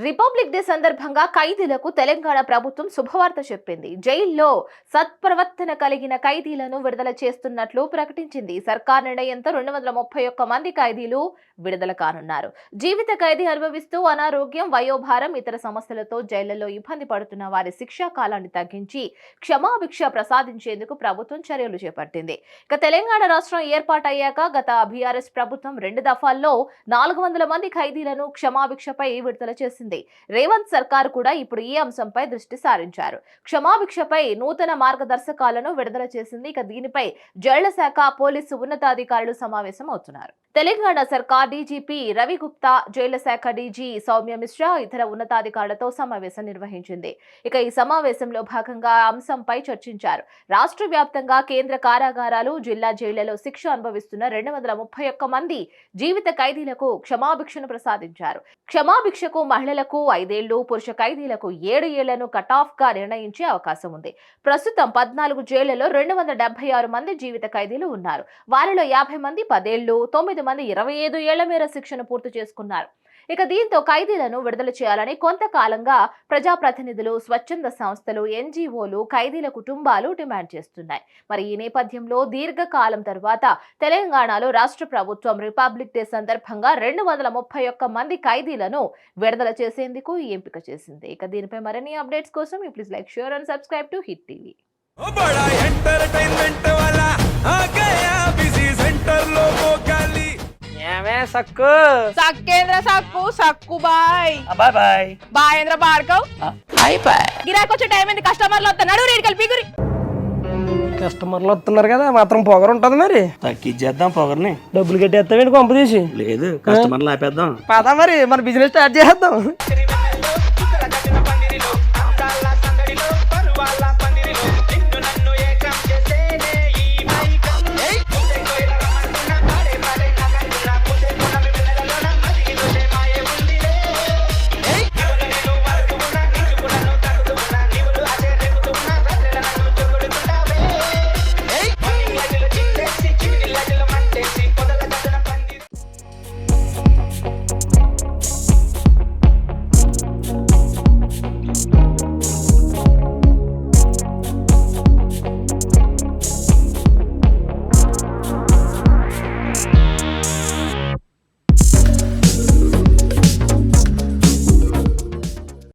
Republic day సందర్భంగా ఖైదీలకు తెలంగాణ ప్రభుత్వం శుభవార్త చెప్పింది. జైల్లో సత్ప్రవర్తన కలిగిన ఖైదీలను విడుదల చేస్తున్నట్లు ప్రకటించింది. సర్కార్ నిర్ణయంతో 231 మంది ఖైదీలు విడుదల కానున్నారు. జీవిత ఖైదీ అనుభవిస్తూ అనారోగ్యం, వయోభారం, ఇతర సమస్యలతో జైళ్లలో ఇబ్బంది పడుతున్న వారి శిక్షా కాలాన్ని తగ్గించి క్షమాభిక్ష ప్రసాదించేందుకు ప్రభుత్వం చర్యలు చేపట్టింది. ఇక తెలంగాణ రాష్ట్రం ఏర్పాటయ్యాక గత బీఆర్ఎస్ ప్రభుత్వం 2 దఫాల్లో 400 మంది ఖైదీలను క్షమాభిక్షపై విడుదల చేసింది. రేవంత్ సర్కార్ కూడా ఇప్పుడు ఈ అంశంపై దృష్టి సారించారు. క్షమాభిక్షపై నూతన మార్గదర్శకాలను విడుదల చేసింది. ఇక దీనిపై జైళ్ల శాఖ, పోలీసు ఉన్నతాధికారులు సమావేశం అవుతున్నారు. తెలంగాణ సర్కార్ డీజీపీ రవి గుప్తా, జైళ్ల శాఖ డీజీ సౌమ్య మిశ్రా ఇతర ఉన్నతాధికారులతో సమావేశం నిర్వహించింది. ఇక ఈ సమావేశంలో భాగంగా అంశంపై చర్చించారు. రాష్ట్ర వ్యాప్తంగా కేంద్ర కారాగారాలు, జిల్లా జైళ్లలో శిక్ష అనుభవిస్తున్న 231 మంది జీవిత ఖైదీలకు క్షమాభిక్షను ప్రసాదించారు. క్షమాభిక్షకు మహిళలకు 5 ఏళ్లు, పురుష ఖైదీలకు 7 ఏళ్లను కటాఫ్ గా నిర్ణయించే అవకాశం ఉంది. ప్రస్తుతం 14 జైళ్లలో 276 మంది జీవిత ఖైదీలు ఉన్నారు. వారిలో 50 మంది 10 ఏళ్లు, 9 మంది 25 ఏళ్ల మేర శిక్షను పూర్తి చేసుకున్నారు. ఇక దీంతో ఖైదీలను విడుదల చేయాలని కొంతకాలంగా ప్రజాప్రతినిధులు, స్వచ్ఛంద సంస్థలు, ఎన్జీఓలు, ఖైదీల కుటుంబాలు డిమాండ్ చేస్తున్నాయి. మరి ఈ నేపథ్యంలో దీర్ఘకాలం తర్వాత తెలంగాణలో రాష్ట్ర ప్రభుత్వం రిపబ్లిక్ డే సందర్భంగా 231 మంది ఖైదీలను విడుదల చేసేందుకు ఎంపిక చేసింది. ఇక దీనిపై మరిన్ని అప్డేట్స్ కోసం please like, share and subscribe to hit TV. సక్కు సక్కేంద్ర సక్కు సక్కు బాయ్ బాయ్ బాయ్ బాయేంద్ర భార్గవ్ బాయ్ బాయ్. గిరాకి వచ్చే టైం ఏంది? కస్టమర్లు వస్తున్నాడు, రేడికల్ పీగురి. కస్టమర్లు వస్తున్నారు కదా, మాత్రం పొగరు ఉంటది. మరి తగ్గించేద్దాం పొగర్ని. డబ్బులు కట్టేస్తావేంటి కొంప తీసి? లేదు, కస్టమర్లు ఆపేద్దాం. పదా మరి మన బిజినెస్ స్టార్ట్ చేద్దాం.